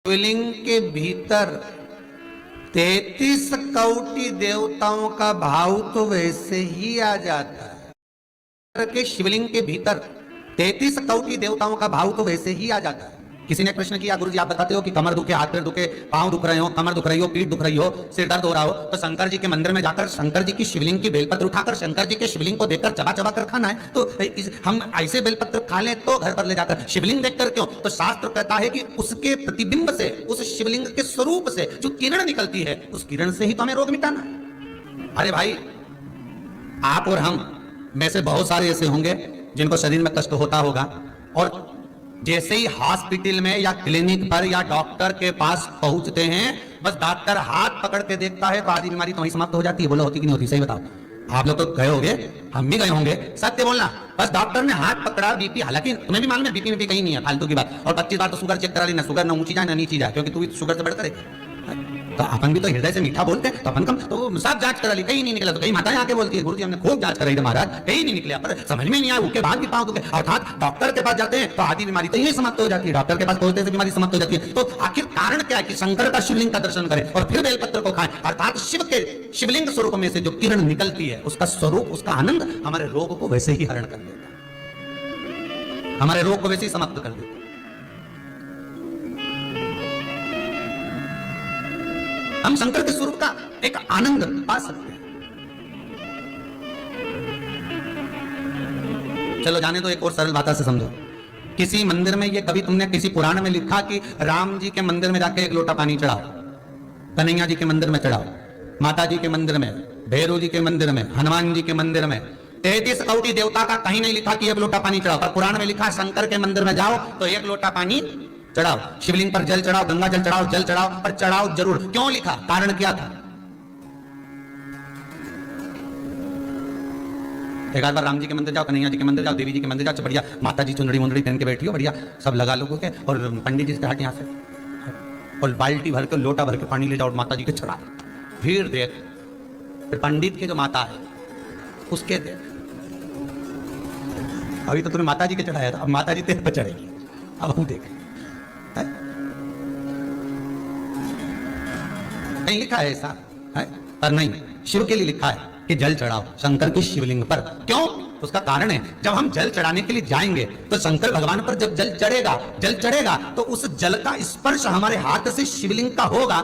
शिवलिंग के भीतर 33 कोटि देवताओं का भाव तो वैसे ही आ जाता है कि शिवलिंग के भीतर 33 कोटि देवताओं का भाव तो वैसे ही आ जाता है। किसी ने प्रश्न किया, गुरुजी आप बताते हो कि कमर दुखे, हाथ पैर दुखे, पांव दुख रहे हो, कमर दुख रही हो, पीठ दुख रही हो, सिर दर्द हो रहा हो, तो शंकर जी के मंदिर में जाकर शंकर जी की शिवलिंग की बेलपत्र उठाकर शंकर जी के शिवलिंग को देखकर चबा चबा कर खाना है। तो हम ऐसे बेलपत्र खा लें तो घर पर ले जाकर शिवलिंग देखकर क्यों? तो शास्त्र कहता है कि उसके प्रतिबिंब से, उस शिवलिंग के स्वरूप से जो किरण निकलती है, उस किरण से ही तो हमें रोग मिटाना है। अरे भाई, आप और हम में से बहुत सारे ऐसे होंगे जिनको शरीर में कष्ट होता होगा, और जैसे ही हॉस्पिटल में या क्लिनिक पर या डॉक्टर के पास पहुंचते हैं, बस डॉक्टर हाथ पकड़ के देखता है तो आधी बीमारी तो वहीं समाप्त हो जाती है। बोलो होती कि नहीं होती? सही बताओ। आप लोग तो गए होंगे, हम भी गए होंगे, सत्य बोलना। बस डॉक्टर ने हाथ पकड़ा, बीपी, हालांकि तुम्हें भी मालूम है बीपी में भी कहीं नहीं है, फालतू की बात। और 25 बार तो शुगर चेक करा लेना, शुगर ना ऊंची जाए ना नीची जाए, क्योंकि तू भी शुगर से बढ़कर है। तो अपन भी तो हृदय से मीठा बोलते हैं, तो अपन कम तो सब जांच करा ली, कहीं नहीं निकला। तो कहीं माता आके बोलती है, गुरुजी हमने खूब जांच कराई थी महाराज, कहीं नहीं निकला, पर समझ में नहीं आया, उसके बाद भी पाँव दुखे। अर्थात डॉक्टर के पास जाते हैं तो आधी बीमारी तो यही समाप्त हो जाती है, डॉक्टर के पास पहुंचते से बीमारी समाप्त हो जाती है। तो आखिर कारण क्या है कि शंकर का शिवलिंग का दर्शन करें और फिर बेलपत्र को खाएं। अर्थात शिव के शिवलिंग स्वरूप में से जो किरण निकलती है, उसका स्वरूप, उसका आनंद हमारे रोग को वैसे ही हरण कर देता है, हमारे रोग को वैसे ही समाप्त कर देता है। हम शंकर के स्वरूप का एक आनंद पा सकते हैं। चलो जाने दो, एक और सरल भाषा से समझो। किसी मंदिर में, ये कभी तुमने किसी पुराण में लिखा कि राम जी के मंदिर में जाके एक लोटा पानी चढ़ाओ, कन्हैया जी के मंदिर में चढ़ाओ, माता जी के मंदिर में, भैरव जी के मंदिर में, हनुमान जी के मंदिर में, 33 कोटि देवता का कहीं नहीं लिखा कि एक लोटा पानी चढ़ाओ। पर पुराण में लिखा शंकर के मंदिर में जाओ तो एक लोटा पानी चढ़ाओ, शिवलिंग पर जल चढ़ाओ, गंगा जल चढ़ाओ, जल चढ़ाओ, पर चढ़ाओ जरूर। क्यों लिखा? कारण क्या था? एक आध बार राम जी के मंदिर जाओ, कन्हैया जी के मंदिर जाओ, देवी जी के मंदिर जाओ, बढ़िया माता जी चुंदड़ी मुंदड़ी पहन के बैठी हो, बढ़िया सब लगा लोगों के, और पंडित जी से हट यहाँ से, और बाल्टी भर के, लोटा भर के पानी ले जाओ, माता जी के चढ़ा। फिर देख, फिर पंडित की जो माता है उसके देख, अभी तो तुमने माता जी के चढ़ाया था, अब माता जी तेरे पर चढ़ेगी, अब हम देख। नहीं लिखा है ऐसा है, पर नहीं, शिव के लिए लिखा है कि जल चढ़ाओ शंकर की शिवलिंग पर। क्यों? उसका कारण है, जब हम जल चढ़ाने के लिए जाएंगे तो शंकर भगवान पर जब जल चढ़ेगा तो उस जल का स्पर्श हमारे हाथ से शिवलिंग का होगा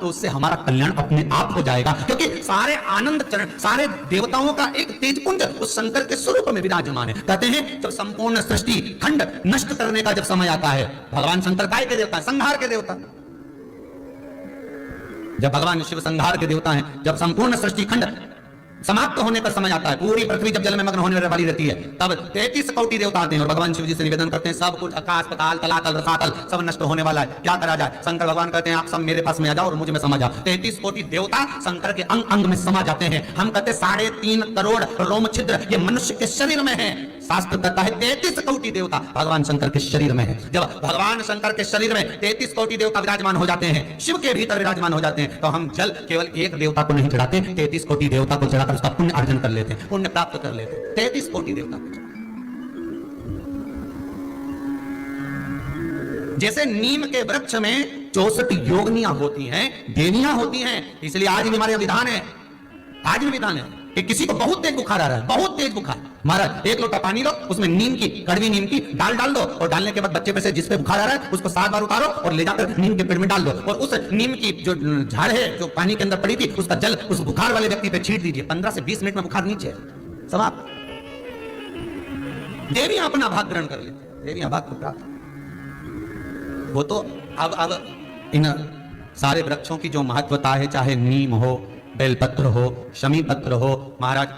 तो उससे हमारा कल्याण अपने आप हो जाएगा, क्योंकि सारे आनंद चरण, सारे देवताओं का एक तेजपुंज उस शंकर के स्वरूप में विराजमान है। कहते हैं जब संपूर्ण सृष्टि खंड नष्ट करने का जब समय आता है, भगवान शंकर काय के देवता, संहार के देवता। जब भगवान शिव संहार के देवता हैं, जब संपूर्ण सृष्टि खंड समाप्त होने का समय आता है, पूरी पृथ्वी जब जल में मग्न होने वाली रहती है, तब 33 कोटि देवता आते हैं और भगवान शिव जी से निवेदन करते हैं, सब कुछ आकाश पताल तलातल रसातल सब नष्ट होने वाला है, क्या करा जाए? शंकर भगवान कहते हैं आप सब मेरे पास में आ जाओ और मुझ में समा जाओ। 33 कोटि देवता शंकर के अंग अंग में समा जाते हैं। हम कहते 3.5 करोड़ रोम छिद्र ये मनुष्य के शरीर में है। शास्त्र कहता है 33 कोटि देवता भगवान शंकर के शरीर में है। जब भगवान शंकर के शरीर में 33 कोटि देवता विराजमान हो जाते हैं, शिव के भीतर विराजमान हो जाते हैं, तो हम जल केवल एक देवता को नहीं चढ़ाते, 33 कोटि देवता को चढ़ाकर उसका पुण्य अर्जन कर लेते हैं, पुण्य प्राप्त कर लेते हैं। 33 कोटि देवता को। जैसे नीम के वृक्ष में 64 योगिनियां होती हैं, देवियां होती हैं, इसलिए आज भी हमारे विधान है, आज भी विधान है कि किसी को बहुत तेज बुखार आ रहा है, बहुत तेज बुखार, महाराज एक लोटा पानी लो, उसमें नीम की, कड़वी नीम की डाल दो, और डालने के बाद बच्चे पे से जिस पे बुखार आ रहा है उसको 7 बार उतारो और ले जाकर नीम के पेड़ में डाल दो, और उस नीम की जो झाड़ है जो पानी के अंदर पड़ी थी उसका जल उस बुखार वाले व्यक्ति पे छींट दीजिए। 15 से 20 मिनट में बुखार नीचे समाप्त। देवियां अपना भाग ग्रहण कर लेते, देवियां भाग को प्राप्त। वो तो अब इन सारे वृक्षों की जो महत्वता है, चाहे नीम हो, बेलपत्र हो, शमी पत्र हो, महाराज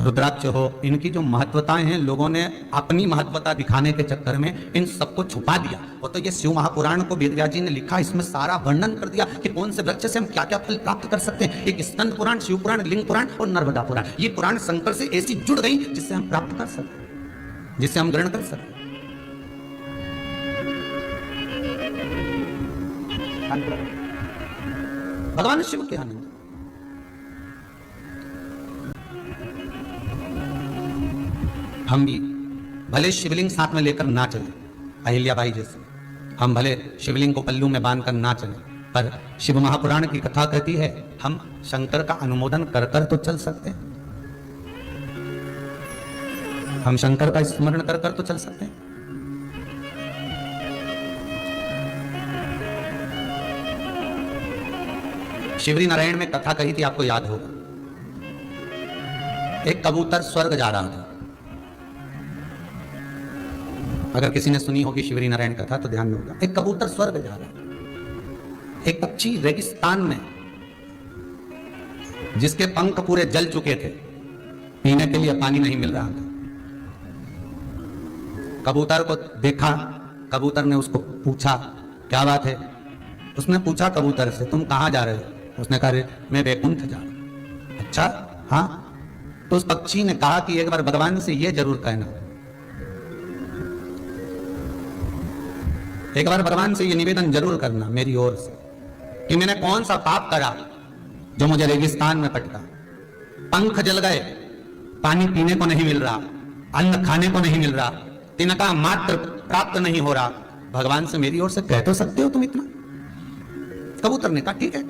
रुद्राक्ष हो, इनकी जो महत्वताएं हैं, लोगों ने अपनी महत्वता दिखाने के चक्कर में इन सबको छुपा दिया। वो तो ये शिव महापुराण को वेदव्यास जी ने लिखा, इसमें सारा वर्णन कर दिया कि कौन से वृक्ष से हम क्या क्या फल प्राप्त कर सकते हैं। एक स्कंद पुराण, शिव पुराण, लिंग पुराण और नर्मदा पुराण, ये पुराण शंकर से ऐसी जुड़ गई जिससे हम प्राप्त कर सकते, जिससे हम ग्रहण कर सकते। भगवान शिव के आनंद। हम भी भले शिवलिंग साथ में लेकर ना चले, अहिल्याबाई जैसे, हम भले शिवलिंग को पल्लू में बांध कर ना चले, पर शिव महापुराण की कथा कहती है हम शंकर का अनुमोदन कर कर तो चल सकते हैं, हम शंकर का स्मरण कर कर तो चल सकते हैं। शिवरी नारायण में कथा कही थी, आपको याद होगा। एक कबूतर स्वर्ग जा रहा था। अगर किसी ने सुनी होगी शिवरी नारायण कथा तो ध्यान में होगा। एक कबूतर स्वर्ग जा रहा था। एक पक्षी रेगिस्तान में, जिसके पंख पूरे जल चुके थे, पीने के लिए पानी नहीं मिल रहा था। कबूतर को देखा, कबूतर ने उसको पूछा क्या बात है। उसने पूछा कबूतर से, तुम कहां जा रहे हो? उसने कहा मैं वैकुंठ जा रहा हूं। अच्छा, हाँ। तो उस पक्षी ने कहा कि एक बार भगवान से यह जरूर कहना, एक बार भगवान से यह निवेदन जरूर करना मेरी ओर से कि मैंने कौन सा पाप करा जो मुझे रेगिस्तान में पटका, पंख जल गए, पानी पीने को नहीं मिल रहा, अन्न खाने को नहीं मिल रहा, तिनका मात्र प्राप्त नहीं हो रहा। भगवान से मेरी ओर से कह तो सकते हो तुम इतना? कबूतर ने कहा ठीक है,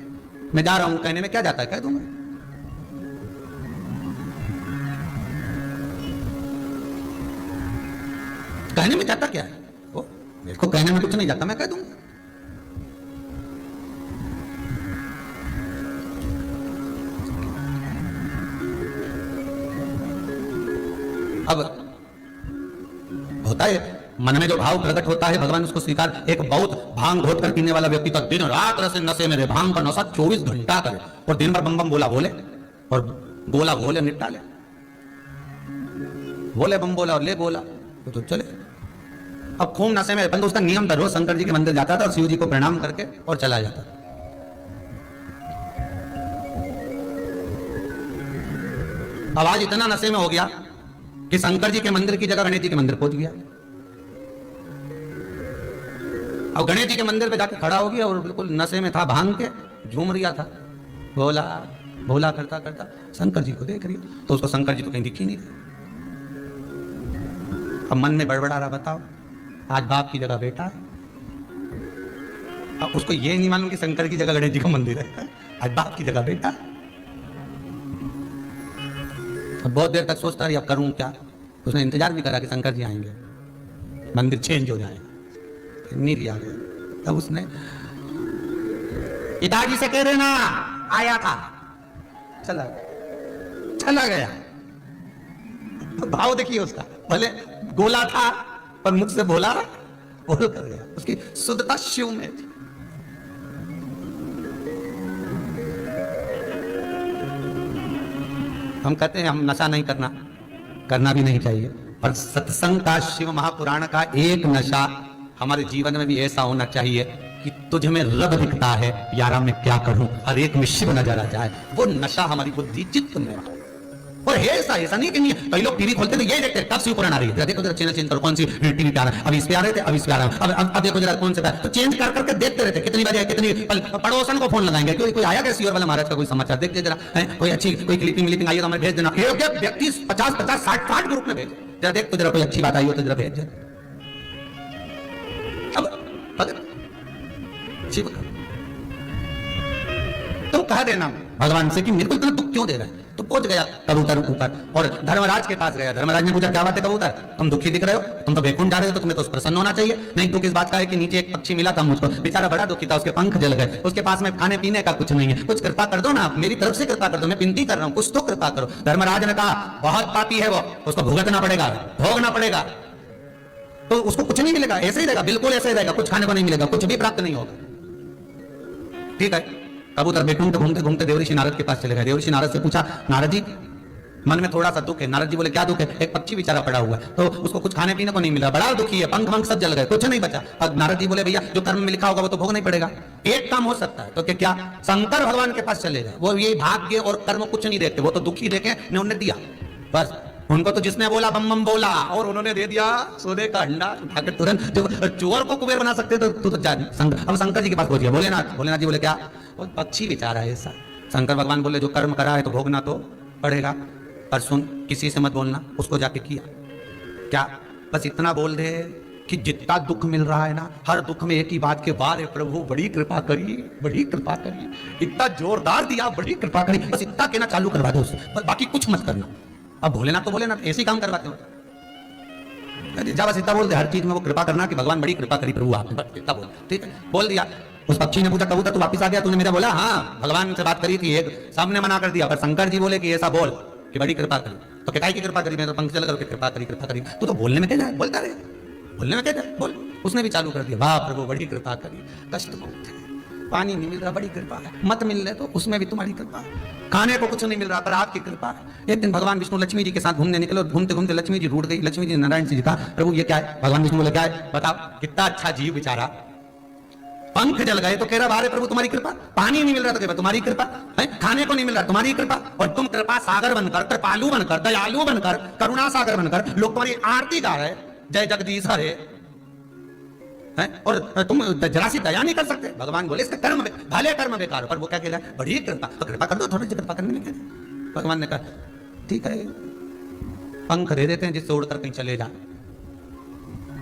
मैं जा रहा हूं, कहने में क्या जाता है, कह दूंगा। कहने में जाता क्या है? वो मेरे को कहने में कुछ नहीं जाता, मैं कह दूंगा। अब होता है मन में जो भाव प्रकट होता है भगवान उसको स्वीकार। एक बहुत भांग घोट कर पीने वाला व्यक्ति तो दिन रात रस नशे में रहे, भांग का नशा 24 घंटा करे और दिन भर बम बम बोला बोले और गोला बोले निपटा ले, बोले बम बोला और ले गोला तो चले। अब खूब नशे में बंद, उसका नियम था, रोज शंकर जी के मंदिर जाता था और शिव जी को प्रणाम करके और चला जाता था। अब आज इतना नशे में हो गया कि शंकर जी के मंदिर की जगह गणेश जी के मंदिर पहुंच गया। अब गणेश जी के मंदिर पे जाकर खड़ा हो गया और बिल्कुल नशे में था, भांग के झूम रिया था, भोला भोला करता करता शंकर जी को देख रही, तो उसको शंकर जी तो कहीं दिखी नहीं थे। अब मन में बड़बड़ा रहा, बताओ आज बाप की जगह बेटा है। अब उसको ये नहीं मालूम कि शंकर की जगह गणेश जी का मंदिर है, आज बाप की जगह बेटा। अब बहुत देर तक सोचता रही अब करूं क्या। उसने इंतजार भी करा कि शंकर जी आएंगे, मंदिर चेंज हो जाएगा, नहीं लिया गया। तब उसने पिताजी से कह देना आया था, चला गया। भाव देखिए उसका, भले गोला था पर मुख से बोला बोल कर गया। उसकी शुद्धता शिव में थी। हम कहते हैं हम नशा नहीं करना भी नहीं चाहिए, पर सत्संग का, शिव महापुराण का एक नशा हमारे जीवन में भी ऐसा होना चाहिए कि तुझ में रब दिखता है, यारा मैं क्या करूं, हर एक में शिव नजर आ जाए। वो नशा हमारी बुद्धि चित्त में हो। और है ऐसा नहीं कि नहीं। कई लोग टीवी खोलते थे यही देखते कब शिव पुराण आ रही है, देखो जरा चैनल चेंज करो, कौन सी टीवी पे आ रहा है, अब इस पे आ रहे थे, अब इस पे आ रहा है, अब देखो जरा कौन सा, तो चेंज कर करके देखते रहते, कितनी बजे कितनी पड़ोसन को फोन लगाएंगे, कोई आया क्या शिवर वाला महाराज का कोई समाचार देख दे जरा, कोई अच्छी कोई क्लिपिंग आई तो हमें भेज देना। एक व्यक्ति 50 60 ग्रुप में भेज जरा, देख तो जरा कोई अच्छी बात आई हो तो जरा भेज दे। अब शिव तो कह देना भगवान से कि मेरे को इतना दुख क्यों दे रहा है। तो पहुंच गया कबूतर ऊपर और धर्मराज के पास गया। धर्मराज ने पूछा क्या बात है कबूतर, तुम दुखी दिख रहे हो, तुम तो वैकुंठ जा रहे हो, तो तुम्हें तो प्रसन्न होना चाहिए। नहीं दुख इस बात का है कि नीचे एक पक्षी मिला था मुझको, बेचारा बड़ा दुखी था, उसके पंख जल गए, उसके पास में खाने पीने का कुछ नहीं है, कुछ कृपा कर दो ना, मेरी तरफ से कृपा कर दो, मैं विनती कर रहा हूँ, कुछ तो कृपा करो। धर्मराज ने कहा बहुत पापी है वो, उसको भुगतना पड़ेगा, भोगना पड़ेगा, तो उसको कुछ नहीं मिलेगा, ऐसे ही रहेगा, बिल्कुल ऐसे ही रहेगा, कुछ खाने को नहीं मिलेगा, कुछ भी प्राप्त नहीं होगा। ठीक है, कबूतर वैकुंठ घूमते घूमते देवऋषि नारद के पास चले गए। देवऋषि नारद से पूछा नारद जी मन में थोड़ा सा दुख है। नारद जी बोले क्या दुख है? एक पक्षी बेचारा पड़ा हुआ है, तो उसको कुछ खाने पीने को नहीं मिला, बड़ा दुखी है, पंख वंख सब जल गए, कुछ नहीं बचा। अब नारद जी बोले भैया जो कर्म में लिखा होगा वो तो भोगना ही पड़ेगा। एक काम हो सकता है, तो क्या शंकर भगवान के पास चले जाए, वो ये भाग्य और कर्म कुछ नहीं देखते, वो तो दुखी देखे ने उन्हें दिया बस। उनको तो जिसने बोला बम बम बोला और उन्होंने दे दिया सोने का अंडा उठाकर तुरंत। जो चोर को कुबेर बना सकते तो अब शंकर जी के पास पहुंच गया। भोलेनाथ जी बोले क्या? वो पक्षी बेचारा है ऐसा। शंकर भगवान बोले जो कर्म करा है तो भोगना तो पड़ेगा, पर सुन किसी से मत बोलना, उसको जाके किया क्या, बस इतना बोल दे कि जितना दुख मिल रहा है ना, हर दुख में एक ही बात के वारे प्रभु बड़ी कृपा करिए, बड़ी कृपा करिए, इतना जोरदार दिया, बड़ी कृपा करिए, बस इतना कहना चालू करवा दो उससे, बस बाकी कुछ मत करना। अब भोलेनाथ तो भोलेनाथ ऐसे ही काम करवाते हो, जा बस इतना बोल दे हर चीज में वो कृपा करना कि भगवान बड़ी कृपा करी प्रभु आपने, बस इतना बोल, ठीक है बोल दिया। उस पक्षी ने पूछा कबूतर तू वापिस आ गया, तूने मेरा बोला हाँ, भगवान से बात करी थी, एक सामने मना कर दिया, पर शंकर जी बोले कि ऐसा बोल कि बड़ी कृपा करी, तो क्या की कृपा करी, मैं तो पंख चल करके कृपा करी, तू तो बोलने में क्या जाए, बोलता रहे, बोलने में क्या जाए, बोल। उसने भी चालू कर दिया, वाह प्रभु बड़ी कृपा करी, कष्ट बहुत है, पानी नहीं मिल रहा बड़ी कृपा है, मत मिल रहे तो उसमें भी तुम्हारी कृपा है, खाने को कुछ नहीं मिल रहा पर आपकी कृपा है। एक दिन भगवान विष्णु लक्ष्मी जी के साथ घूमने निकले, घूमते घूमते लक्ष्मी जी रूठ गई। लक्ष्मी जी नारायण जी कहा प्रभु ये क्या है? भगवान विष्णु बोले क्या है बताओ, कितना अच्छा जीव बेचारा, पंख जल गए तो कह रहा बारे प्रभु तुम्हारी कृपा, पानी नहीं मिल रहा तो कह रहा तुम्हारी कृपा है, खाने को नहीं मिल रहा तुम्हारी कृपा, और तुम कृपा सागर बनकर, कृपालु बनकर, दयालु बनकर, करुणा सागर बनकर लोग तुम्हारी आरती गा रहे, जय जगदीश हरे है, और तुम जरा सी दया नहीं कर सकते। भगवान बोले इसका कर्म भले कर्म बेकार, पर वो क्या कह रहा है बड़ी कृपा, तो कृपा कर दो, थोड़ी सी कृपा करने में। भगवान ने कहा ठीक है पंख दे देते हैं जिससे उड़कर कहीं चले जा।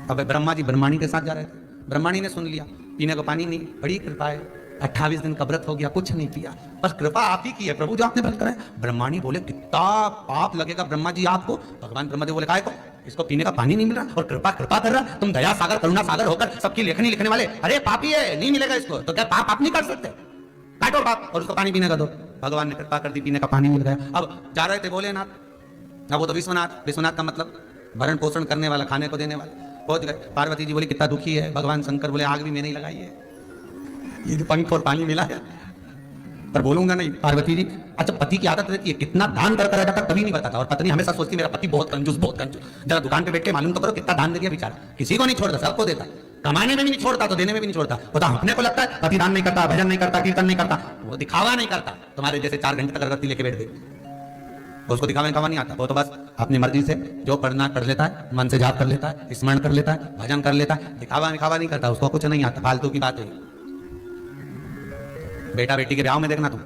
अब ब्रह्मा जी ब्रह्माणी के साथ जा रहे थे, ब्रह्माणी ने सुन लिया पीने को पानी नहीं, बड़ी कृपा है, 28 दिन का व्रत हो गया कुछ नहीं पिया, बस कृपा आप ही की है प्रभु जो आपने व्रत करा है। ब्रह्माणी बोले कितना पाप लगेगा ब्रह्मा जी आपको। भगवान ब्रह्मा जी बोले काय को, इसको पीने का पानी नहीं मिल रहा और कृपा कृपा कर रहा, तुम दया सागर करुणा सागर होकर सबकी लेखनी लिखने वाले, अरे पापी है नहीं मिलेगा इसको, तो क्या पाप आप नहीं कर सकते, काटो पाप और उसको पानी पीने का दो। भगवान ने कृपा कर दी, पीने का पानी मिल गया। अब जा रहे थे भोलेनाथ, अब वो तो विश्वनाथ, विश्वनाथ का मतलब भरण पोषण करने वाला, खाने को देने वाला। पहुंच गए, पार्वती जी बोली कितना दुखी है, भगवान शंकर बोले आग भी मैंने ही लगाई है, ये जो पंख और पानी मिला है पर बोलूंगा नहीं। पार्वती जी अच्छा पति की आदत रहती है कितना दान करता रहता था कभी नहीं बताता, और पत्नी हमेशा सोचती मेरा पति बहुत कंजूस बहुत कंजूस, जरा दुकान पे बैठ के मालूम तो करो कितना दान दे दिया बेचारा, किसी को नहीं छोड़ता सबको देता, कमाने में भी नहीं छोड़ता तो देने में भी नहीं छोड़ता। पता अपने को लगता है पति दान नहीं करता, भजन नहीं करता, कीर्तन नहीं करता, वो दिखावा नहीं करता, तुम्हारे जैसे 4 घंटे तक अगरबत्ती लेके बैठ गई, उसको दिखावा नहीं आता, वो तो बस अपनी मर्जी से जो पढ़ना कर लेता है, मन से जाप कर लेता है, स्मरण कर लेता है, भजन कर लेता है, दिखावा नहीं करता, उसको कुछ नहीं आता, फालतू की बात है। बेटा बेटी के ब्याह में देखना तुम,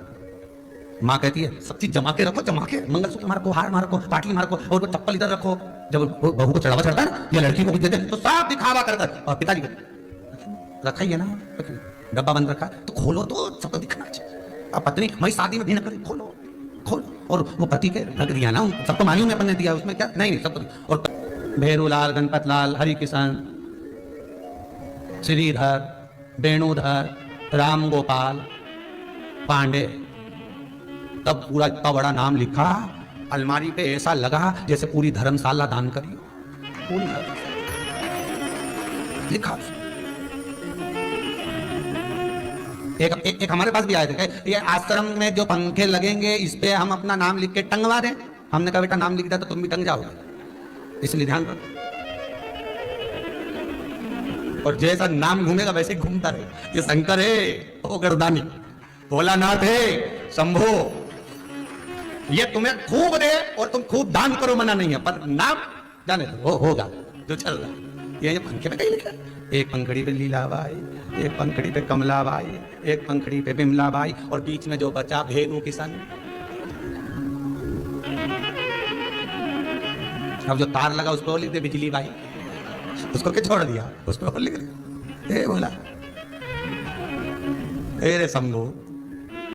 माँ कहती है सब चीज जमा के रखो, जमा के मंगलसूत्र मार को, हार मार को, पाटली मार को, और वो चप्पल इधर रखो, जब बहू को चढ़ावा चढ़ता है ना या लड़की को कुछ देते तो सब दिखावा करता है, और पिताजी रखा ही है ना डब्बा बंद रखा तो खोलो तो सबको दिखना चाहिए। अब पत्नी मैं शादी में भी न करी, खोलो खोलो, और वो पति के रख दिया ना, सबको मालूम है अपन ने दिया, उसमें क्या नहीं सबको। और भेरूलाल, गणपत लाल, हरि किशन, श्रीधर, वेणुधर, राम गोपाल, पांडे, तब पूरा इतना बड़ा नाम लिखा, अलमारी पे ऐसा लगा जैसे पूरी धर्मशाला दान करी, पूरी लिखा। एक हमारे पास भी आए थे, ये आश्रम में जो पंखे लगेंगे इस पे हम अपना नाम लिख के टंगवा दें। हमने कहा बेटा नाम लिख दिया तो तुम भी टंग जाओगे, इसलिए ध्यान रखो, और जैसा नाम घूमेगा वैसे घूमता रहे। ये शंकर है, ओ गर्दानी, भोलानाथ है, शंभो, ये तुम्हें खूब दे और तुम खूब दान करो, मना नहीं है, पर नाम जाने दो, वो होगा जो चल रहा है। ये पंखे में कहीं लिखा है, एक पंखड़ी पे लीलाबाई, एक पंखड़ी पे कमलाबाई, एक पंखड़ी पे बिमलाबाई, और बीच में जो बचा भेनु किशन। अब जो तार लगा उसको लिख दे बिजली बाई, उसको क्या छोड़ दिया, उसको लिख दिया। बोला रे शंभू